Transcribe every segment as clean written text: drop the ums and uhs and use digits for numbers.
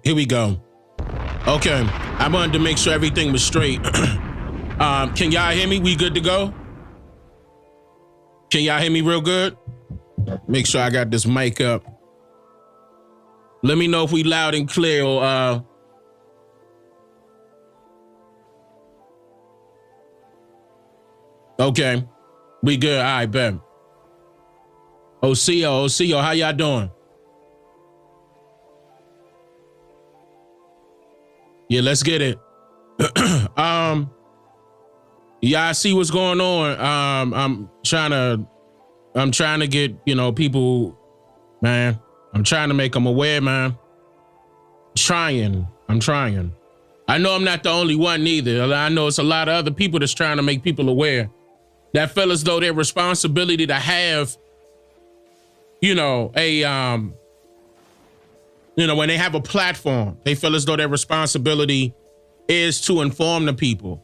here we go. Okay, I wanted to make sure everything was straight. Can y'all hear me? We good to go? Can y'all hear me real good? Make sure I got this mic up. Let me know if we loud and clear or okay, we good. All right, bet. OCO, how y'all doing? Yeah, let's get it. Yeah, I see what's going on. I'm trying to get, people, man. I'm trying to make them aware, man. I'm trying. I know I'm not the only one either. I know it's a lot of other people that's trying to make people aware that feel as though their responsibility to have, when they have a platform, they feel as though their responsibility is to inform the people.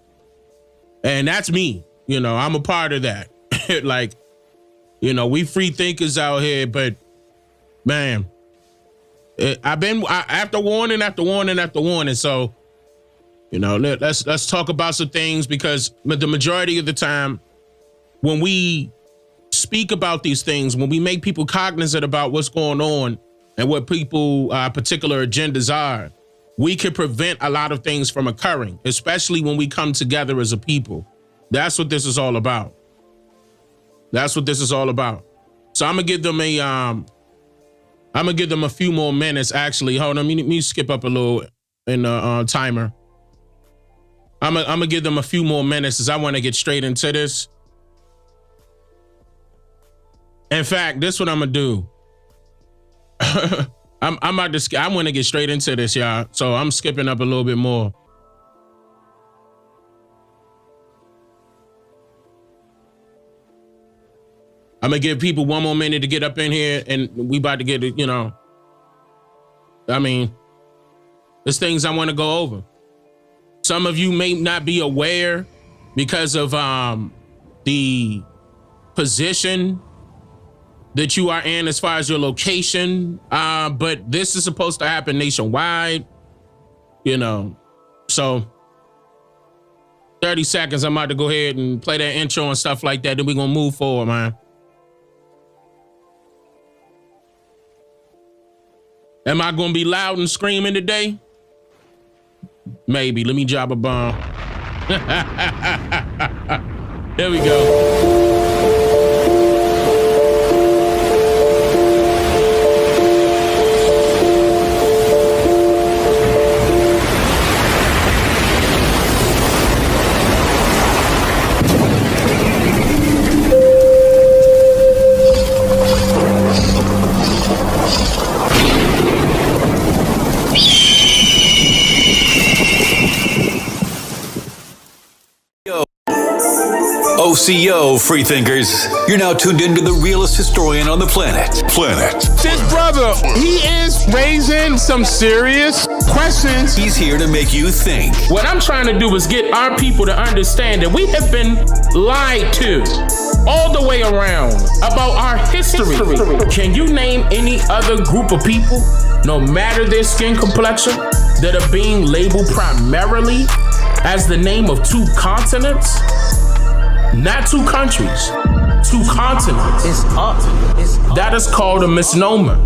And that's me. I'm a part of that. We free thinkers out here, but man, I've been after warning. So, let's talk about some things, because the majority of the time when we speak about these things, when we make people cognizant about what's going on and what people particular agendas are, we can prevent a lot of things from occurring, especially when we come together as a people. That's what this is all about. So I'm gonna give them a few more minutes. Actually, hold on. Let me skip up a little in the timer. I'm gonna give them a few more minutes as I want to get straight into this. In fact, this is what I'm gonna do. I want to get straight into this, y'all. So I'm skipping up a little bit more. I'm gonna give people one more minute to get up in here, and we about to get it. There's things I want to go over. Some of you may not be aware because of the position that you are in as far as your location, but this is supposed to happen nationwide, so 30 seconds, I'm about to go ahead and play that intro and stuff like that, then we're gonna move forward, man. Am I gonna be loud and screaming today? Maybe. Let me drop a bomb. There we go. OCO, freethinkers. You're now tuned into the realest historian on the planet. This brother, he is raising some serious questions. He's here to make you think. What I'm trying to do is get our people to understand that we have been lied to all the way around about our history. Can you name any other group of people, no matter their skin complexion, that are being labeled primarily as the name of two continents? Not two countries, two continents. That is called a misnomer,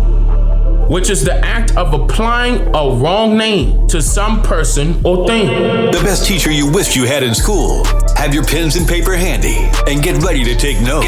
which is the act of applying a wrong name to some person or thing. The best teacher you wished you had in school. Have your pens and paper handy and get ready to take notes.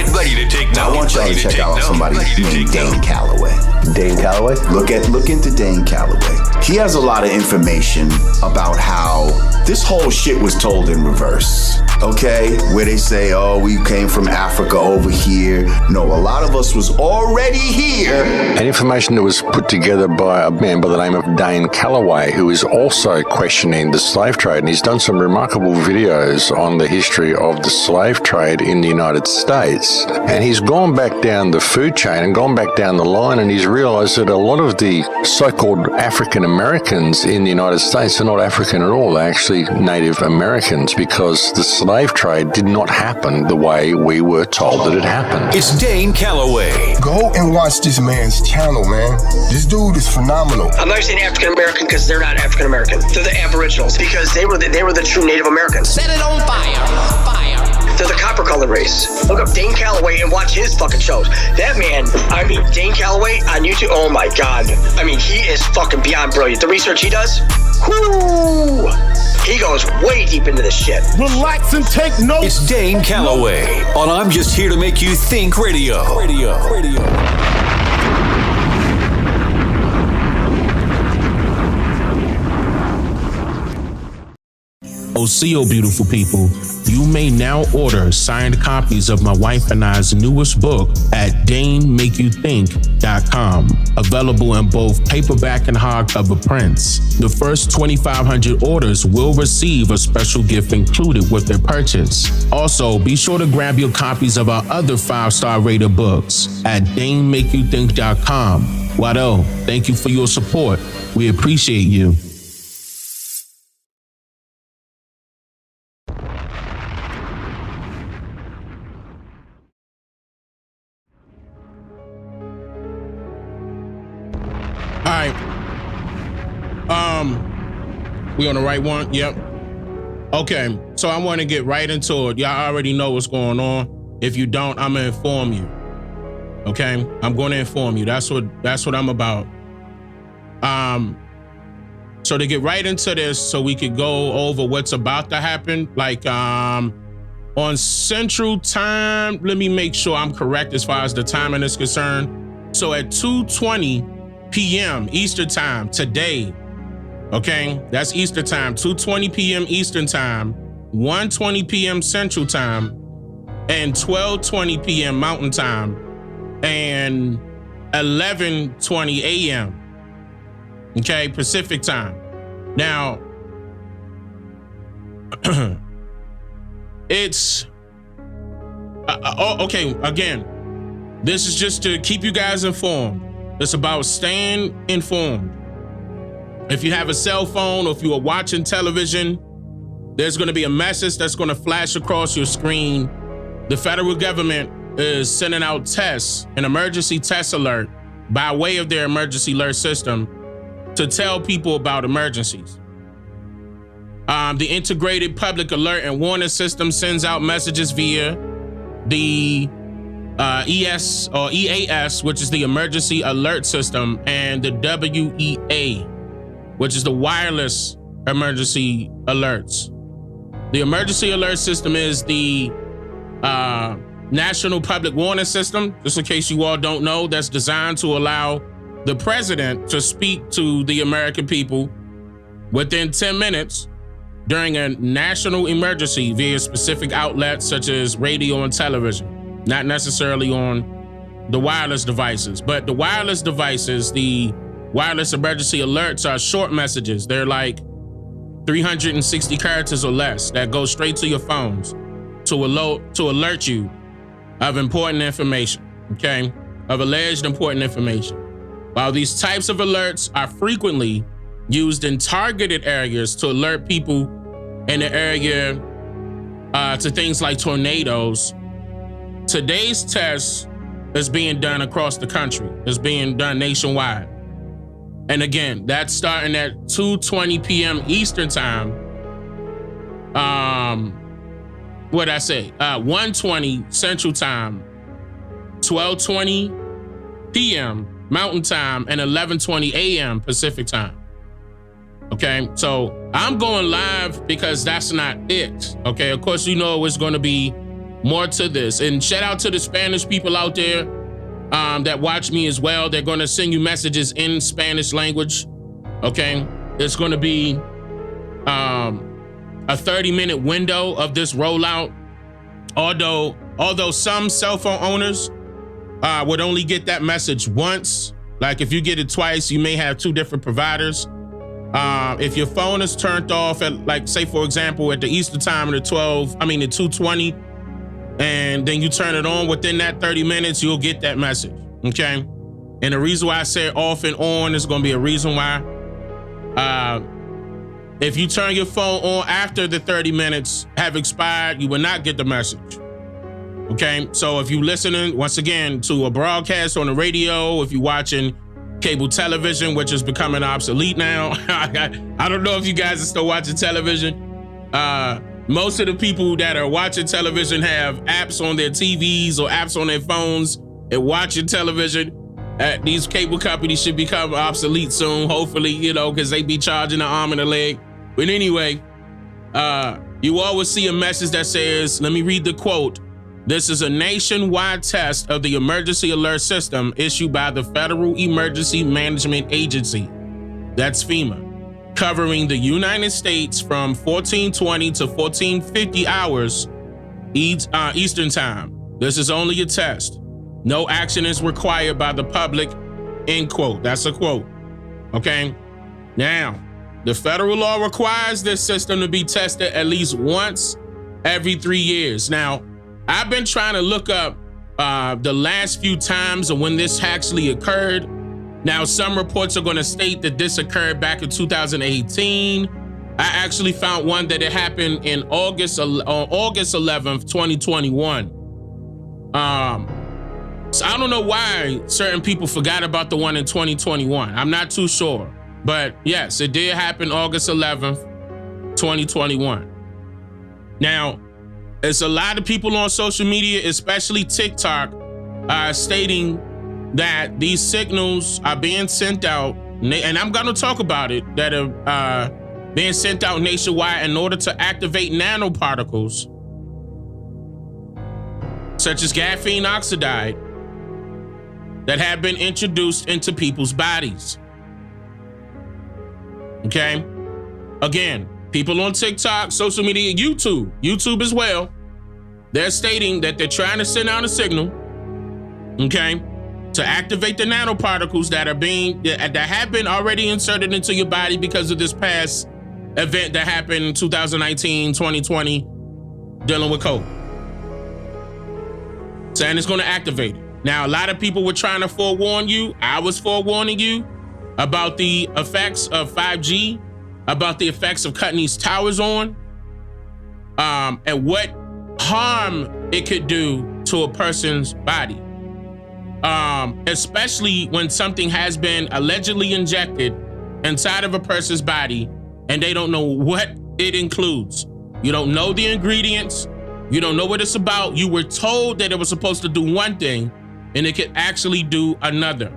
I want y'all to check out somebody named Dane Calloway. Dane Calloway? Look into Dane Calloway. He has a lot of information about how this whole shit was told in reverse. Okay? Where they say, oh, we came from Africa over here. No, a lot of us was already here. And information that was put together by a man by the name of Dane Calloway, who is also questioning the slave trade. And he's done some remarkable videos on the history history of the slave trade in the United States. And he's gone back down the food chain and gone back down the line, and he's realized that a lot of the so-called African Americans in the United States are not African at all. They're actually Native Americans, because the slave trade did not happen the way we were told that it happened. It's Dane Calloway. Go and watch this man's channel, man. This dude is phenomenal. I'm not saying African American because they're not African American. They're the Aboriginals, because they were the true Native Americans. Set it on fire. Fire. They're the copper colored race. Look up Dane Calloway and watch his fucking shows. That man, I mean, Dane Calloway on YouTube, oh my God. I mean, he is fucking beyond brilliant. The research he does, whoo, he goes way deep into this shit. Relax and take notes. It's Dane Calloway on I'm Just Here to Make You Think Radio. OCO, beautiful people, you may now order signed copies of my wife and I's newest book at DaneMakeYouThink.com. Available in both paperback and hardcover prints. The first 2,500 orders will receive a special gift included with their purchase. Also, be sure to grab your copies of our other 5-star rated books at DaneMakeYouThink.com. Wado, thank you for your support. We appreciate you. All right. We on the right one? Yep. Okay, so I want to get right into it. Y'all already know what's going on. If you don't, I'm gonna inform you. Okay, I'm going to inform you. That's what I'm about. So to get right into this, so we could go over what's about to happen, like on Central Time. Let me make sure I'm correct as far as the timing is concerned. So at 2:20 p.m. Eastern Time today, okay, that's Eastern Time, 2:20 p.m. Eastern Time, 1:20 p.m. Central Time, and 12:20 p.m. Mountain Time, and 11:20 a.m. Okay, Pacific Time. Now, it's okay. Again, this is just to keep you guys informed. It's about staying informed. If you have a cell phone or if you are watching television, there's going to be a message that's going to flash across your screen. The federal government is sending out tests, an emergency test alert by way of their emergency alert system to tell people about emergencies. The integrated public alert and warning system sends out messages via the EAS, which is the emergency alert system, and the WEA, which is the wireless emergency alerts. The emergency alert system is the national public warning system, just in case you all don't know, that's designed to allow the president to speak to the American people within 10 minutes during a national emergency via specific outlets such as radio and television. Not necessarily on the wireless devices, but the wireless devices, the wireless emergency alerts are short messages. They're like 360 characters or less that go straight to your phones to alert you of important information, okay? Of alleged important information. While these types of alerts are frequently used in targeted areas to alert people in the area to things like tornadoes, today's test is being done across the country. It's being done nationwide. And again, that's starting at 2:20 p.m. Eastern Time. 1:20 Central Time, 12:20 p.m. Mountain Time, and 11:20 a.m. Pacific Time. Okay, so I'm going live because that's not it. Okay, of course, you know it's going to be more to this. And shout out to the Spanish people out there that watch me as well. They're going to send you messages in Spanish language. Okay, it's going to be a 30-minute window of this rollout. Although some cell phone owners would only get that message once. Like if you get it twice, you may have two different providers. If your phone is turned off at, like, say for example, at the Eastern time at the 2:20, and then you turn it on within that 30 minutes, you'll get that message. Okay. And the reason why I say off and on is going to be a reason why. If you turn your phone on after the 30 minutes have expired, you will not get the message. Okay. So if you listening once again to a broadcast on the radio, if you're watching cable television, which is becoming obsolete now. I don't know if you guys are still watching television. Most of the people that are watching television have apps on their TVs or apps on their phones and watching television. These cable companies should become obsolete soon, hopefully, because they be charging an arm and a leg. But anyway, you always see a message that says, let me read the quote. This is a nationwide test of the emergency alert system issued by the Federal Emergency Management Agency, that's FEMA, covering the United States from 1420 to 1450 hours Eastern time. This is only a test. No action is required by the public, end quote. That's a quote. Okay. Now, the federal law requires this system to be tested at least once every 3 years. Now, I've been trying to look up the last few times of when this actually occurred. Now, some reports are going to state that this occurred back in 2018. I actually found one that it happened in August 11th, 2021. So I don't know why certain people forgot about the one in 2021. I'm not too sure. But yes, it did happen August 11th, 2021. Now, it's a lot of people on social media, especially TikTok, stating that these signals are being sent out, and I'm going to talk about it, that are being sent out nationwide in order to activate nanoparticles, such as caffeine oxide, that have been introduced into people's bodies. Okay? Again, people on TikTok, social media, YouTube as well, they're stating that they're trying to send out a signal, okay, to activate the nanoparticles that have been already inserted into your body because of this past event that happened in 2019, 2020, dealing with COVID. Saying it's going to activate it. Now, a lot of people were trying to forewarn you. I was forewarning you about the effects of 5G, about the effects of cutting these towers on, and what harm it could do to a person's body. Especially when something has been allegedly injected inside of a person's body and they don't know what it includes. You don't know the ingredients. You don't know what it's about. You were told that it was supposed to do one thing and it could actually do another.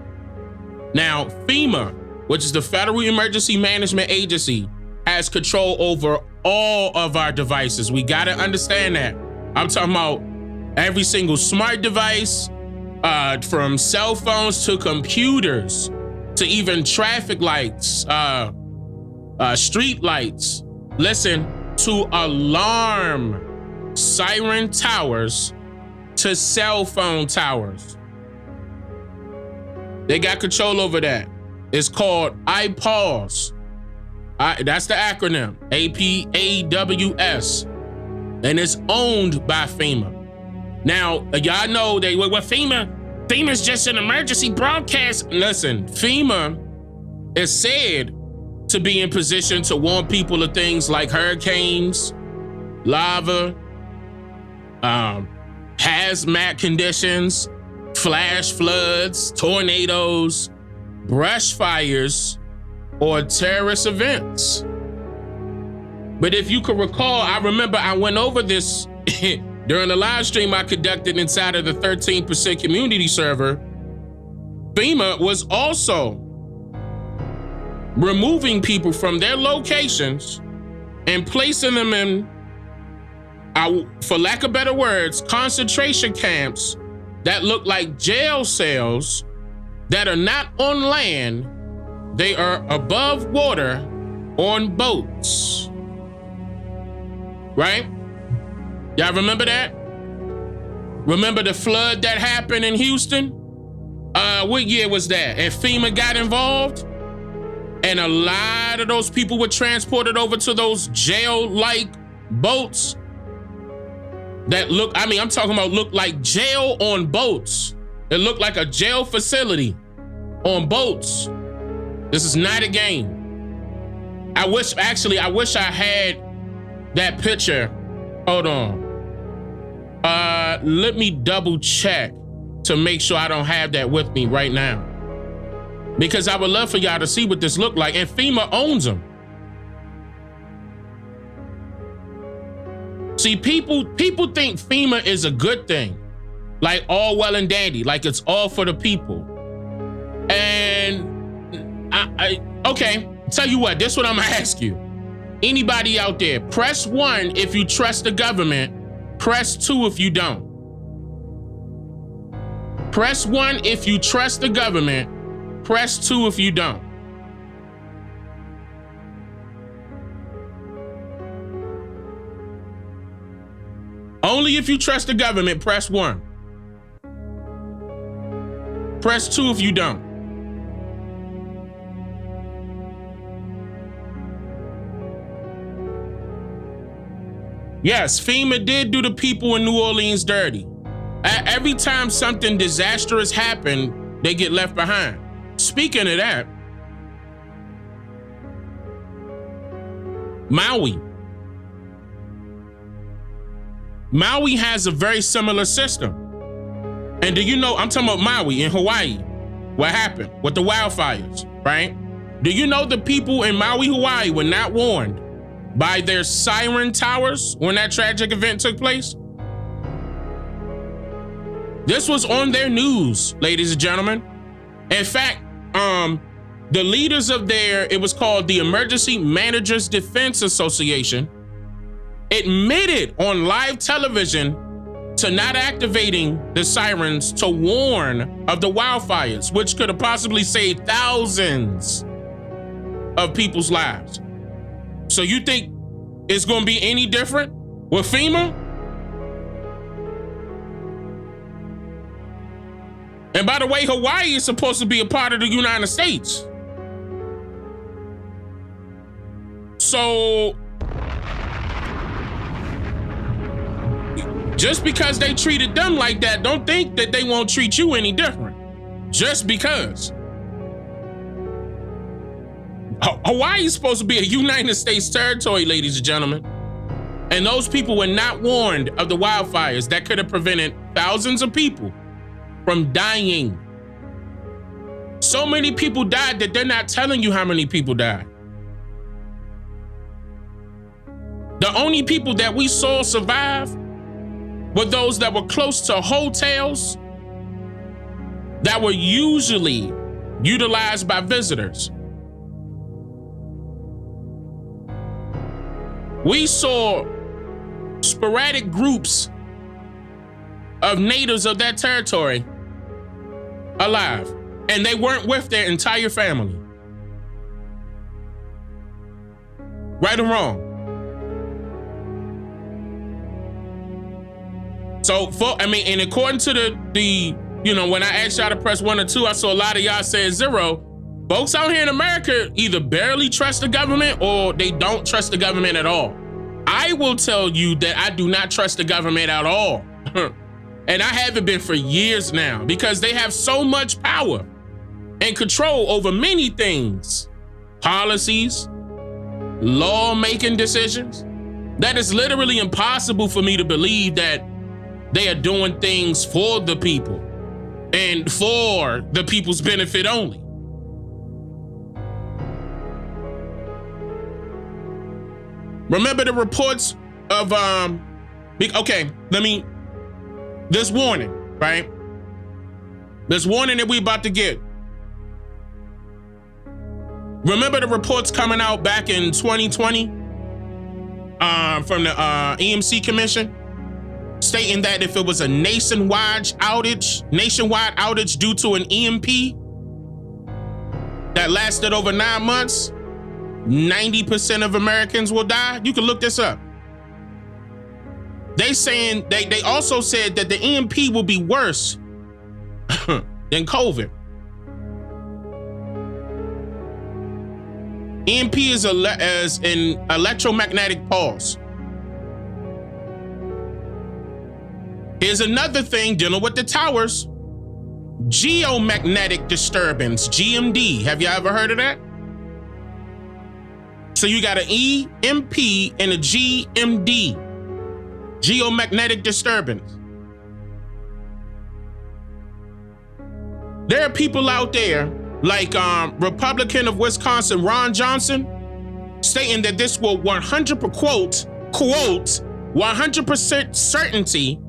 Now, FEMA, which is the Federal Emergency Management Agency, has control over all of our devices. We got to understand that. I'm talking about every single smart device, from cell phones to computers, to even traffic lights, street lights. Listen, to alarm siren towers to cell phone towers. They got control over that. It's called IPAWS. That's the acronym, APAWS. And it's owned by FEMA. Now, y'all know FEMa's just an emergency broadcast. Listen, FEMA is said to be in position to warn people of things like hurricanes, lava, hazmat conditions, flash floods, tornadoes, brush fires, or terrorist events. But if you could recall, I remember I went over this during the live stream I conducted inside of the 13% community server. FEMA was also removing people from their locations and placing them in, for lack of better words, concentration camps that look like jail cells that are not on land. They are above water on boats. Right? Y'all remember that? Remember the flood that happened in Houston? What year was that? And FEMA got involved? And a lot of those people were transported over to those jail-like boats that look, I mean, I'm talking about look like jail on boats. It looked like a jail facility on boats. This is not a game. I wish I had that picture. Hold on. Let me double check to make sure I don't have that with me right now. Because I would love for y'all to see what this looked like. And FEMA owns them. See, people think FEMA is a good thing. Like all well and dandy, like it's all for the people. And okay, tell you what, this is what I'm gonna ask you. Anybody out there, press 1 if you trust the government, press 2 if you don't. Press 1 if you trust the government, press 2 if you don't. Only if you trust the government, press 1. Press 2 if you don't. Yes, FEMA did do the people in New Orleans dirty. Every time something disastrous happened, they get left behind. Speaking of that, Maui has a very similar system. And do you know, I'm talking about Maui in Hawaii. What happened with the wildfires, right? Do you know the people in Maui, Hawaii were not warned by their siren towers when that tragic event took place? This was on their news, ladies and gentlemen. In fact, the leaders of it was called the Emergency Managers Defense Association, admitted on live television to not activating the sirens to warn of the wildfires, which could have possibly saved thousands of people's lives. So you think it's gonna be any different with FEMA? And by the way, Hawaii is supposed to be a part of the United States. So just because they treated them like that, don't think that they won't treat you any different. Just because. Hawaii is supposed to be a United States territory, ladies and gentlemen. And those people were not warned of the wildfires that could have prevented thousands of people from dying. So many people died that they're not telling you how many people died. The only people that we saw survive were those that were close to hotels that were usually utilized by visitors. We saw sporadic groups of natives of that territory alive, and they weren't with their entire family. Right or wrong? So, and according to the when I asked y'all to press 1 or 2, I saw a lot of y'all said 0. Folks out here in America either barely trust the government or they don't trust the government at all. I will tell you that I do not trust the government at all. And I haven't been for years now because they have so much power and control over many things, policies, law-making decisions, that it's literally impossible for me to believe that they are doing things for the people and for the people's benefit only. Remember the reports of, this warning, right? This warning that we about to get. Remember the reports coming out back in 2020 from the EMC Commission, stating that if it was a nationwide outage due to an EMP that lasted over 9 months, 90% of Americans will die. You can look this up. They also said that the EMP will be worse than COVID. EMP is an electromagnetic pulse. Here's another thing dealing with the towers. Geomagnetic disturbance, GMD. Have you ever heard of that? So you got an EMP and a GMD, geomagnetic disturbance. There are people out there like Republican of Wisconsin, Ron Johnson, stating that this will 100% certainty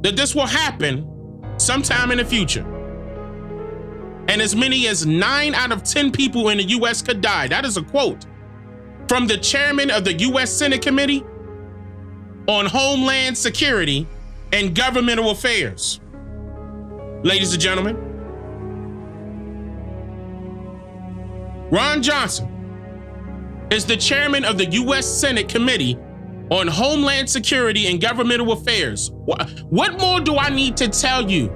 that this will happen sometime in the future. And as many as 9 out of 10 people in the U.S. could die. That is a quote from the chairman of the U.S. Senate Committee on Homeland Security and Governmental Affairs. Ladies and gentlemen, Ron Johnson is the chairman of the U.S. Senate Committee on Homeland Security and Governmental Affairs. What more do I need to tell you?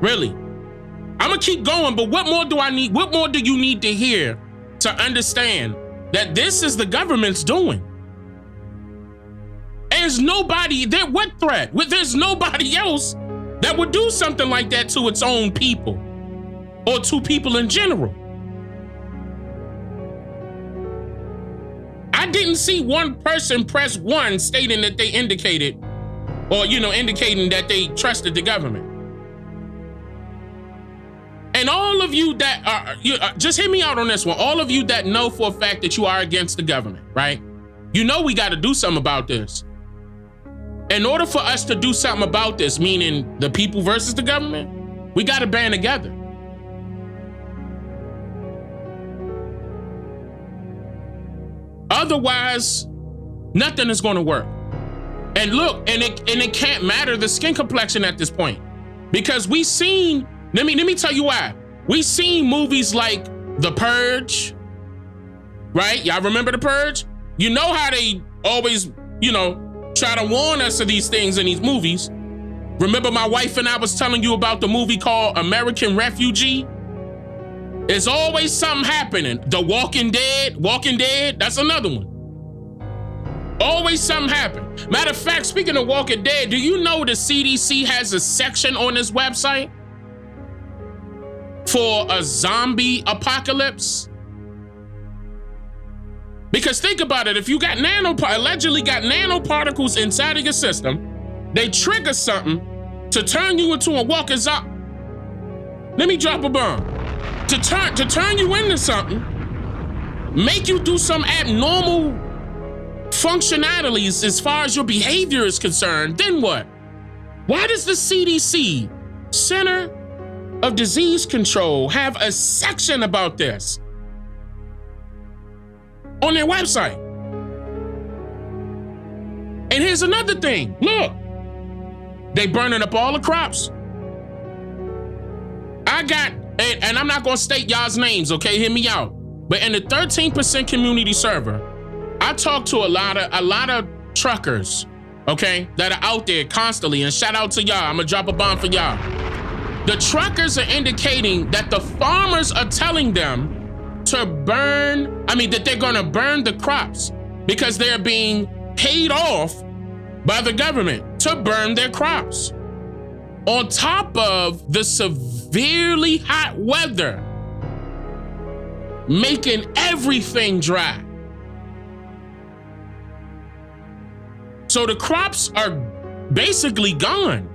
Really? I'm gonna keep going, but what more do I need? What more do you need to hear to understand that this is the government's doing? There's nobody there. What threat? There's nobody else that would do something like that to its own people or to people in general. I didn't see one person press 1 stating that they indicated or, indicating that they trusted the government. And all of you that are, just hear me out on this one. All of you that know for a fact that you are against the government, right? You know we got to do something about this. In order for us to do something about this, meaning the people versus the government, we got to band together. Otherwise, nothing is going to work. And look, and it can't matter the skin complexion at this point, because we seen. Let me tell you why. We seen movies like The Purge, right? Y'all remember The Purge? You know how they always, try to warn us of these things in these movies. Remember my wife and I was telling you about the movie called American Refugee? There's always something happening. The Walking Dead, that's another one. Always something happen. Matter of fact, speaking of Walking Dead, do you know the CDC has a section on this website for a zombie apocalypse? Because think about it, if you got allegedly got nanoparticles inside of your system, they trigger something to turn you into a walking zombie. Let me drop a bomb. To turn you into something, make you do some abnormal functionalities as far as your behavior is concerned, then what? Why does the CDC, Center of Disease Control, have a section about this on their website? And here's another thing. Look, they burning up all the crops. And I'm not gonna state y'all's names, okay? Hear me out. But in the 13% community server, I talk to a lot of truckers, okay, that are out there constantly. And shout out to y'all. I'm gonna drop a bomb for y'all. The truckers are indicating that the farmers are telling them that they're gonna burn the crops because they're being paid off by the government to burn their crops. On top of the severely hot weather, making everything dry. So the crops are basically gone.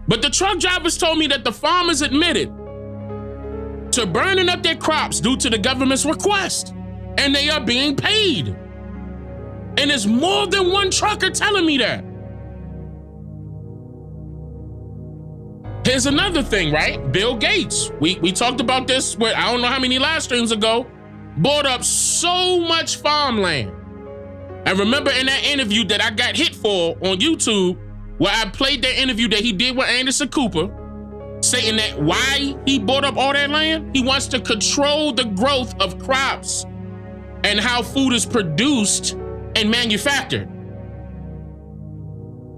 But the truck drivers told me that the farmers admitted to burning up their crops due to the government's request, and they are being paid. And there's more than one trucker telling me that. Here's another thing, right? Bill Gates, we talked about this, I don't know how many live streams ago, bought up so much farmland. And remember in that interview that I got hit for on YouTube, where I played that interview that he did with Anderson Cooper, saying that why he bought up all that land? He wants to control the growth of crops and how food is produced and manufactured.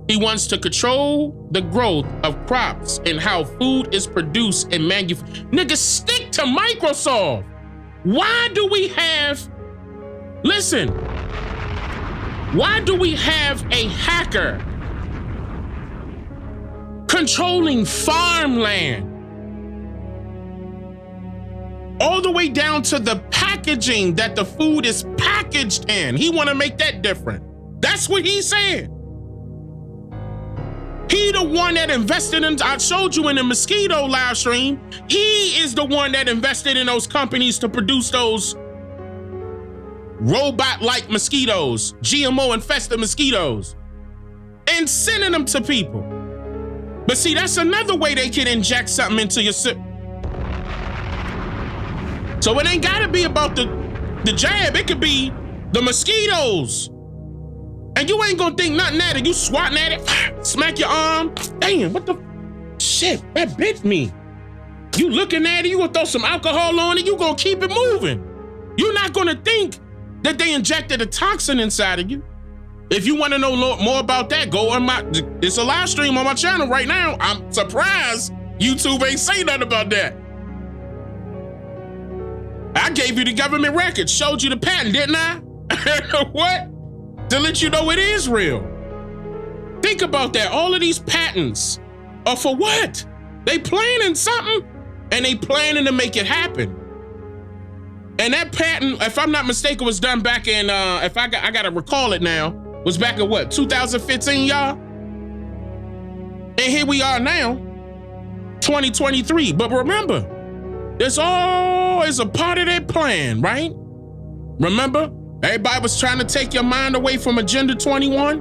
He wants to control the growth of crops and how food is produced and manufactured. Nigga, stick to Microsoft. Why do we have, listen, why do we have a hacker controlling farmland? All the way down to the packaging that the food is packaged in. He want to make that different. That's what he's saying. He the one that invested in, I showed you in the mosquito live stream, he is the one that invested in those companies to produce those robot-like mosquitoes, GMO-infested mosquitoes, and sending them to people. But see, that's another way they can inject something into your system. So it ain't gotta be about the jab, it could be the mosquitoes. And you ain't gonna think nothing at it. You swatting at it, smack your arm. Damn, what the shit? That bit me. You looking at it, you gonna throw some alcohol on it, you gonna keep it moving. You're not gonna think that they injected a toxin inside of you. If you wanna know more about that, go on it's a live stream on my channel right now. I'm surprised YouTube ain't say nothing about that. I gave you the government record, showed you the patent, didn't I? What? To let you know it is real. Think about that. All of these patents are for what? They planning something and they planning to make it happen. And that patent, if I'm not mistaken, was done back in, I gotta recall it now, was back in what, 2015, y'all? And here we are now, 2023. But remember, this all is a part of their plan, right? Remember? Everybody was trying to take your mind away from Agenda 21,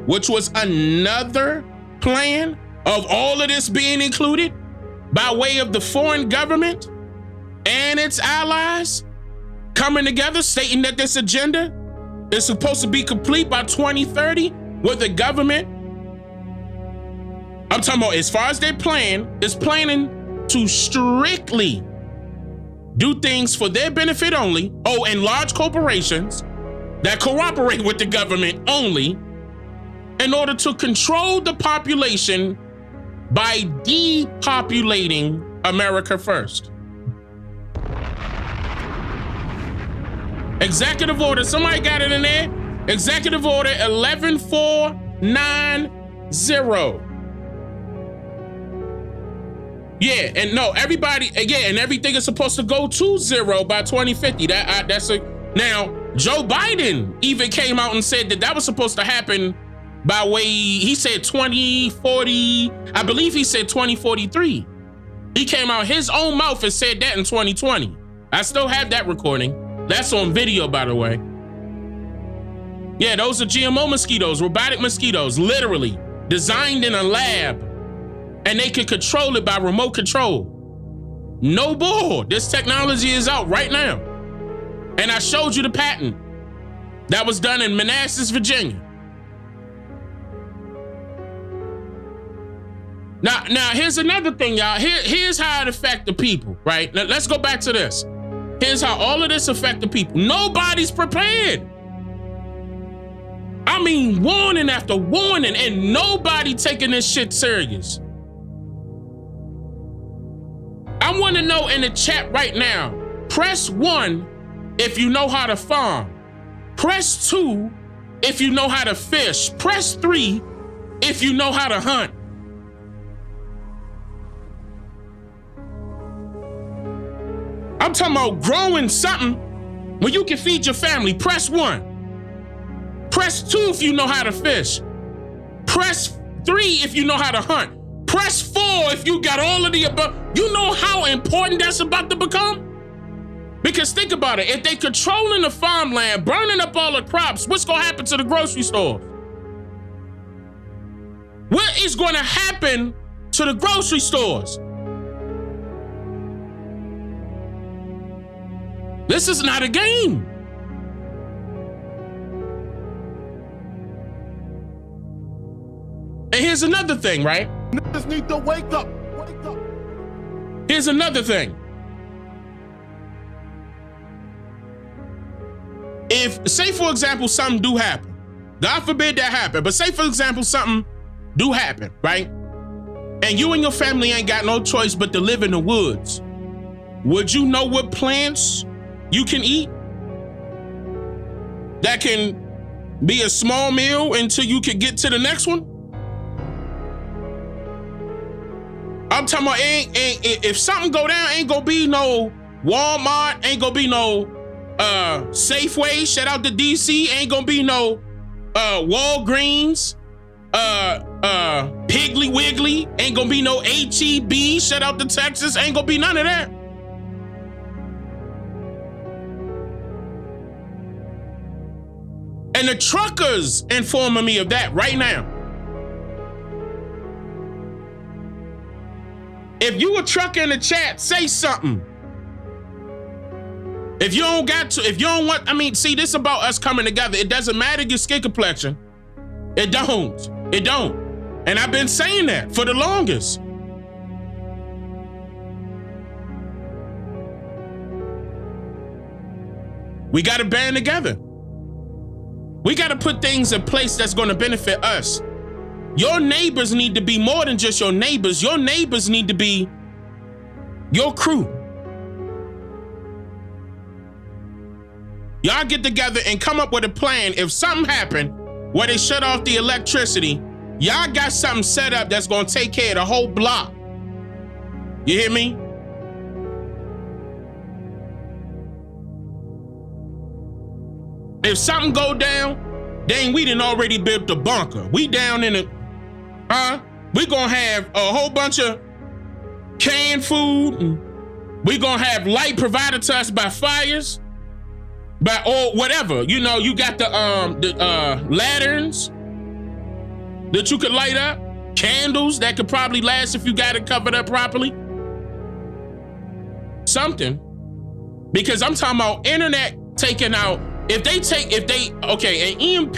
which was another plan of all of this being included by way of the foreign government and its allies coming together, stating that this agenda is supposed to be complete by 2030 with the government. I'm talking about as far as their plan is planning to strictly do things for their benefit only. Oh, and large corporations that cooperate with the government only in order to control the population by depopulating America first. Executive order, somebody got it in there? Executive order 11490. Yeah, and no, everybody, yeah, and everything is supposed to go to zero by 2050. Now, Joe Biden even came out and said that was supposed to happen by way, he said 2040, I believe he said 2043. He came out his own mouth and said that in 2020. I still have that recording. That's on video, by the way. Yeah, those are GMO mosquitoes, robotic mosquitoes, literally designed in a lab. And they can control it by remote control. No bull. This technology is out right now. And I showed you the patent that was done in Manassas, Virginia. Now here's another thing, y'all. Here's how it affects the people, right? Now, let's go back to this. Here's how all of this affects the people. Nobody's prepared. I mean, warning after warning, and nobody taking this shit serious. I want to know in the chat right now, press 1 if you know how to farm. Press 2 if you know how to fish. Press 3 if you know how to hunt. I'm talking about growing something where you can feed your family. Press 1. Press 2 if you know how to fish. Press 3 if you know how to hunt. Press 4 if you got all of the above. You know how important that's about to become? Because think about it. If they controlling the farmland, burning up all the crops, what's going to happen to the grocery store? What is going to happen to the grocery stores? This is not a game. And here's another thing, right? Niggas need to wake up. Wake up. Here's another thing. If, say for example, something do happen. God forbid that happen. But say for example, something do happen, right? And you and your family ain't got no choice but to live in the woods, would you know what plants you can eat that can be a small meal until you can get to the next one? I'm talking about if something go down, ain't gonna be no Walmart, ain't gonna be no Safeway, shout out to DC, ain't gonna be no Walgreens, Piggly Wiggly, ain't gonna be no HEB, shout out to Texas, ain't gonna be none of that. And the truckers informing me of that right now. If you a trucker in the chat, say something. If you don't got to, if you don't want, I mean, see, this about us coming together. It doesn't matter your skin complexion. It don't. And I've been saying that for the longest. We got to band together. We got to put things in place that's going to benefit us. Your neighbors need to be more than just your neighbors. Your neighbors need to be your crew. Y'all get together and come up with a plan. If something happened where they shut off the electricity, y'all got something set up that's going to take care of the whole block. You hear me? If something go down, dang, we done already built a bunker. We down in we gonna have a whole bunch of canned food, and we gonna have light provided to us by fires, or whatever. You know, you got the lanterns that you could light up, candles that could probably last if you got it covered up properly. Something. Because I'm talking about internet taking out, an EMP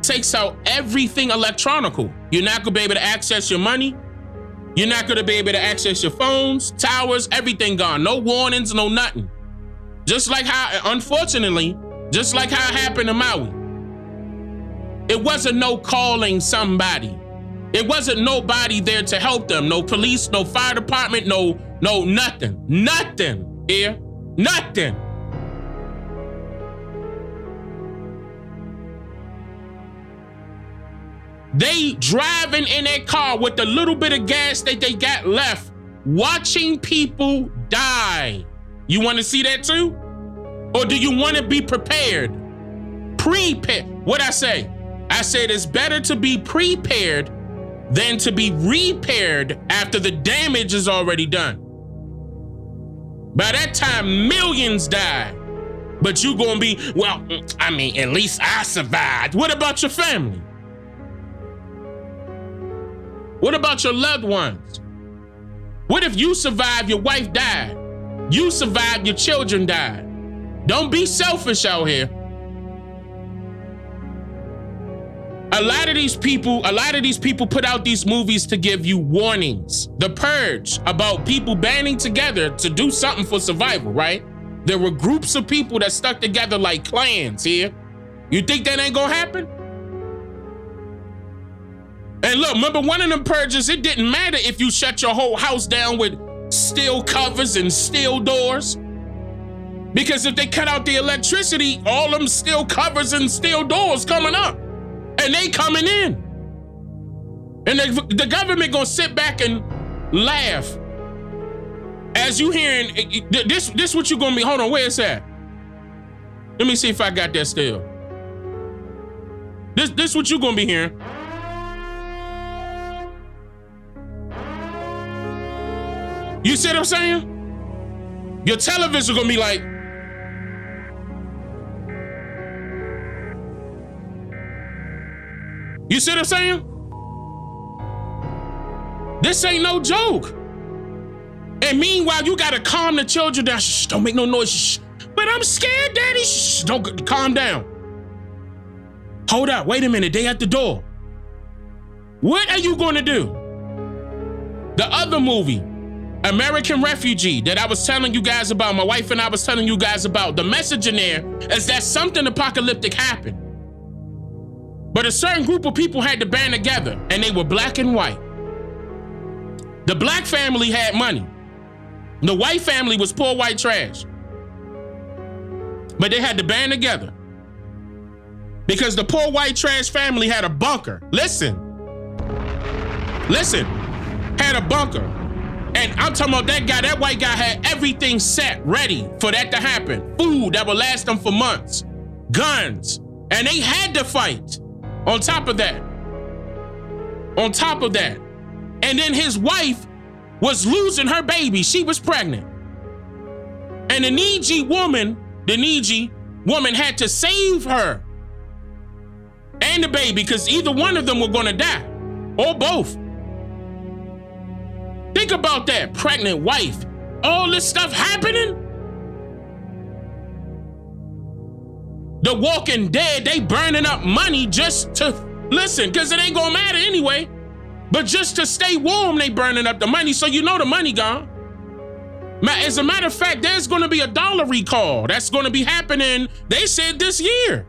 takes out everything electronical. You're not gonna be able to access your money. You're not gonna be able to access your phones, towers, everything gone. No warnings, no nothing. Just like how, unfortunately, just like how it happened in Maui. It wasn't no calling somebody. It wasn't nobody there to help them. No police, no fire department, no nothing. Nothing here, nothing. They driving in their car with the little bit of gas that they got left, watching people die. You want to see that too? Or do you want to be prepared? Prepared. What I say? I said it's better to be prepared than to be repaired after the damage is already done. By that time, millions died. But you gonna be, well, I mean, at least I survived. What about your family? What about your loved ones? What if you survived, your wife died? You survived, your children died. Don't be selfish out here. A lot of these people put out these movies to give you warnings. The Purge, about people banding together to do something for survival, right? There were groups of people that stuck together like clans here. You think that ain't gonna happen? And look, remember one of them purges, it didn't matter if you shut your whole house down with steel covers and steel doors. Because if they cut out the electricity, all them steel covers and steel doors coming up. And they coming in. And the government gonna sit back and laugh. As you hearing, this what you gonna be, hold on, where is that? Let me see if I got that still. This what you gonna be hearing. You see what I'm saying? Your television gonna be like, you see what I'm saying? This ain't no joke. And meanwhile, you gotta calm the children down. Shh, don't make no noise. Shh. But I'm scared, Daddy. Shh, don't, calm down. Hold up, wait a minute, they at the door. What are you gonna do? The other movie, American Refugee, that I was telling you guys about, my wife and I was telling you guys about, the message in there is that something apocalyptic happened. But a certain group of people had to band together, and they were black and white. The black family had money. The white family was poor white trash. But they had to band together because the poor white trash family had a bunker. Listen, had a bunker. And I'm talking about that white guy had everything set, ready for that to happen. Food that would last them for months. Guns. And they had to fight. On top of that. And then his wife was losing her baby. She was pregnant. And the needy woman had to save her and the baby because either one of them were going to die or both. Think about that, pregnant wife. All this stuff happening. The Walking Dead, they burning up money just to listen, because it ain't gonna matter anyway. But just to stay warm, they burning up the money, so you know the money gone. As a matter of fact, there's gonna be a dollar recall. That's gonna be happening, they said, this year.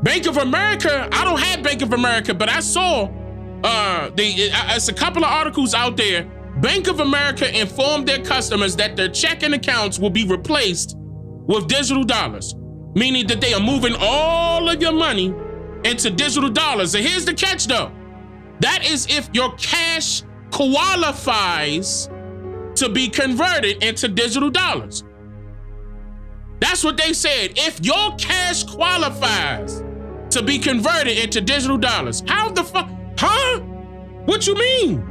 Bank of America, I don't have Bank of America, but I saw it's a couple of articles out there. Bank of America informed their customers that their checking accounts will be replaced with digital dollars, meaning that they are moving all of your money into digital dollars. And here's the catch though. That is if your cash qualifies to be converted into digital dollars. That's what they said. If your cash qualifies to be converted into digital dollars. How the fuck? Huh? What you mean?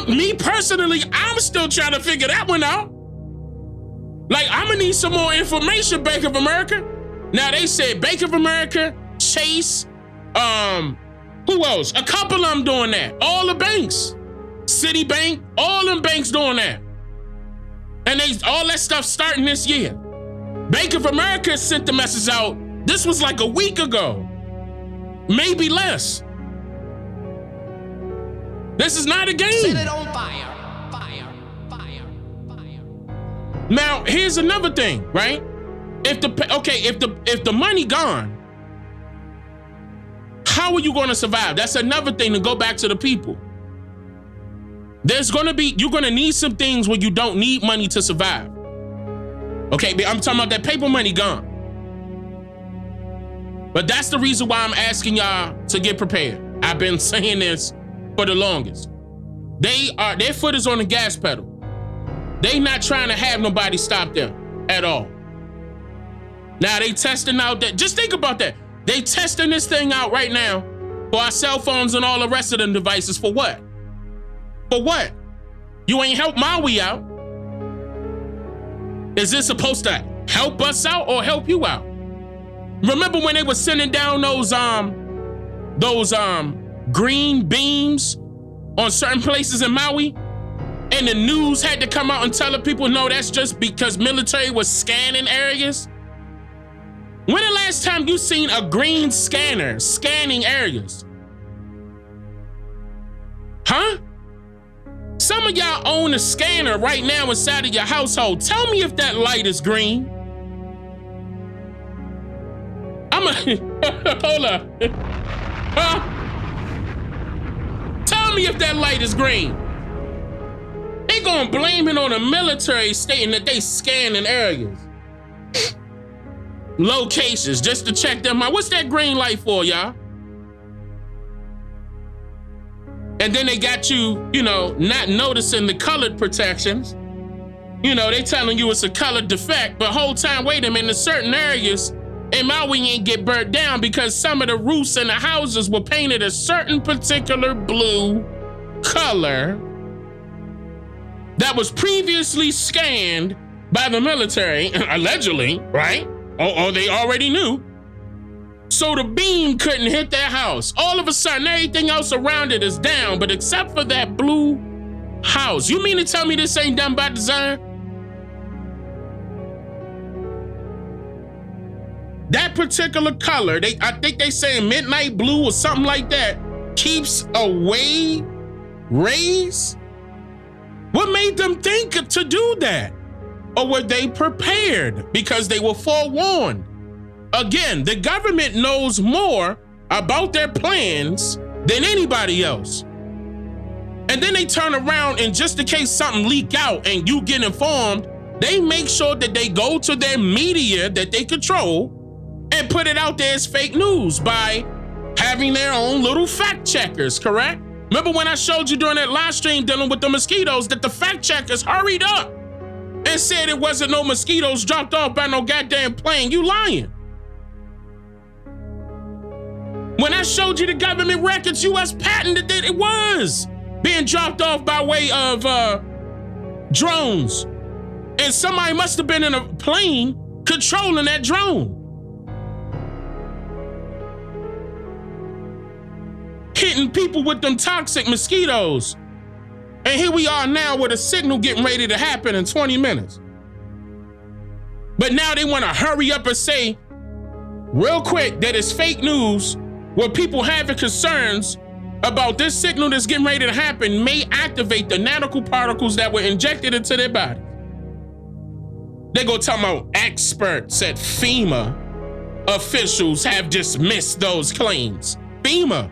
Me personally, I'm still trying to figure that one out. Like, I'm gonna need some more information, Bank of America. Now, they said Bank of America, Chase, who else? A couple of them doing that. All the banks. Citibank, all them banks doing that. And all that stuff starting this year. Bank of America sent the message out. This was like a week ago. Maybe less. This is not a game. Set it on fire. Now, here's another thing, right? If the money gone, how are you going to survive? That's another thing to go back to the people. You're going to need some things where you don't need money to survive. Okay, I'm talking about that paper money gone. But that's the reason why I'm asking y'all to get prepared. I've been saying this for the longest. Their foot is on the gas pedal. They not trying to have nobody stop them at all. Now they testing out that, just think about that. They testing this thing out right now for our cell phones and all the rest of them devices. For what? For what? You ain't help Maui out. Is this supposed to help us out or help you out? Remember when they were sending down those green beams on certain places in Maui? And the news had to come out and tell the people, no, that's just because military was scanning areas. When the last time you seen a green scanner scanning areas? Huh? Some of y'all own a scanner right now inside of your household. Tell me if that light is green. Hold up. Huh? Tell me if that light is green. They gonna blame it on the military, stating that they scanning areas, locations, just to check them out. What's that green light for, y'all? And then they got you, not noticing the colored protections. They telling you it's a colored defect, but whole time, wait a minute, certain areas in Maui ain't get burnt down because some of the roofs in the houses were painted a certain particular blue color that was previously scanned by the military, allegedly, right? Or they already knew. So the beam couldn't hit that house. All of a sudden, everything else around it is down, but except for that blue house. You mean to tell me this ain't done by design? That particular color, I think they saying midnight blue or something like that, keeps away rays. What made them think to do that? Or were they prepared because they were forewarned? Again, the government knows more about their plans than anybody else. And then they turn around and just in case something leak out and you get informed, they make sure that they go to their media that they control and put it out there as fake news by having their own little fact checkers, correct? Remember when I showed you during that live stream dealing with the mosquitoes that the fact checkers hurried up and said it wasn't no mosquitoes dropped off by no goddamn plane? You lying. When I showed you the government records, U.S. patented that it was being dropped off by way of drones. And somebody must have been in a plane controlling that drone. Hitting people with them toxic mosquitoes. And here we are now with a signal getting ready to happen in 20 minutes. But now they want to hurry up and say real quick that it's fake news where people having concerns about this signal that's getting ready to happen may activate the nanoparticles that were injected into their body. They go talking about experts at FEMA officials have dismissed those claims. FEMA.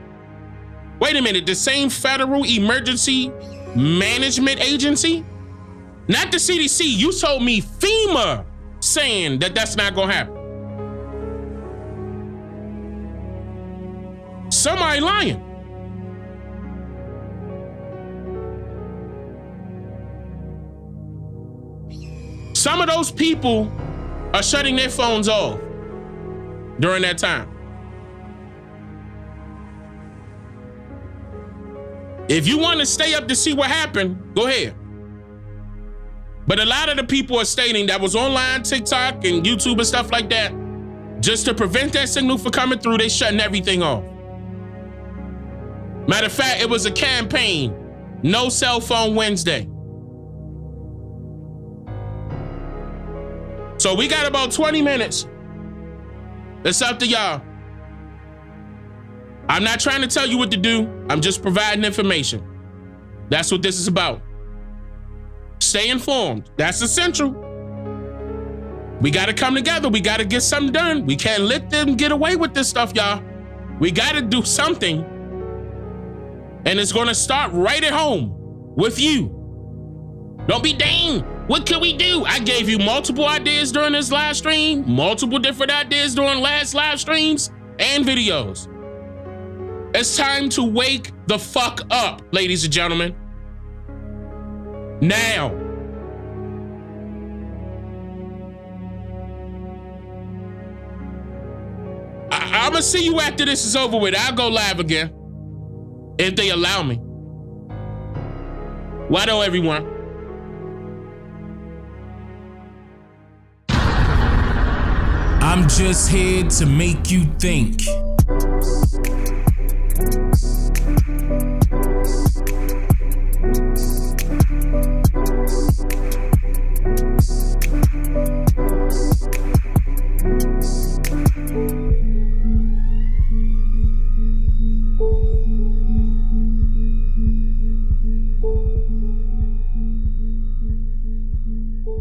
Wait a minute, the same Federal Emergency Management Agency? Not the CDC, you told me FEMA saying that that's not gonna happen. Somebody lying. Some of those people are shutting their phones off during that time. If you want to stay up to see what happened, go ahead. But a lot of the people are stating that was online, TikTok and YouTube and stuff like that, just to prevent that signal from coming through, they shutting everything off. Matter of fact, it was a campaign, No Cell Phone Wednesday. So we got about 20 minutes. It's up to y'all. I'm not trying to tell you what to do. I'm just providing information. That's what this is about. Stay informed. That's essential. We got to come together. We got to get something done. We can't let them get away with this stuff, y'all. We got to do something. And it's going to start right at home with you. Don't be Dane. What can we do? I gave you multiple ideas during this live stream, multiple different ideas during last live streams and videos. It's time to wake the fuck up, ladies and gentlemen. Now. I'm gonna see you after this is over with. I'll go live again, if they allow me. Why don't everyone? I'm just here to make you think.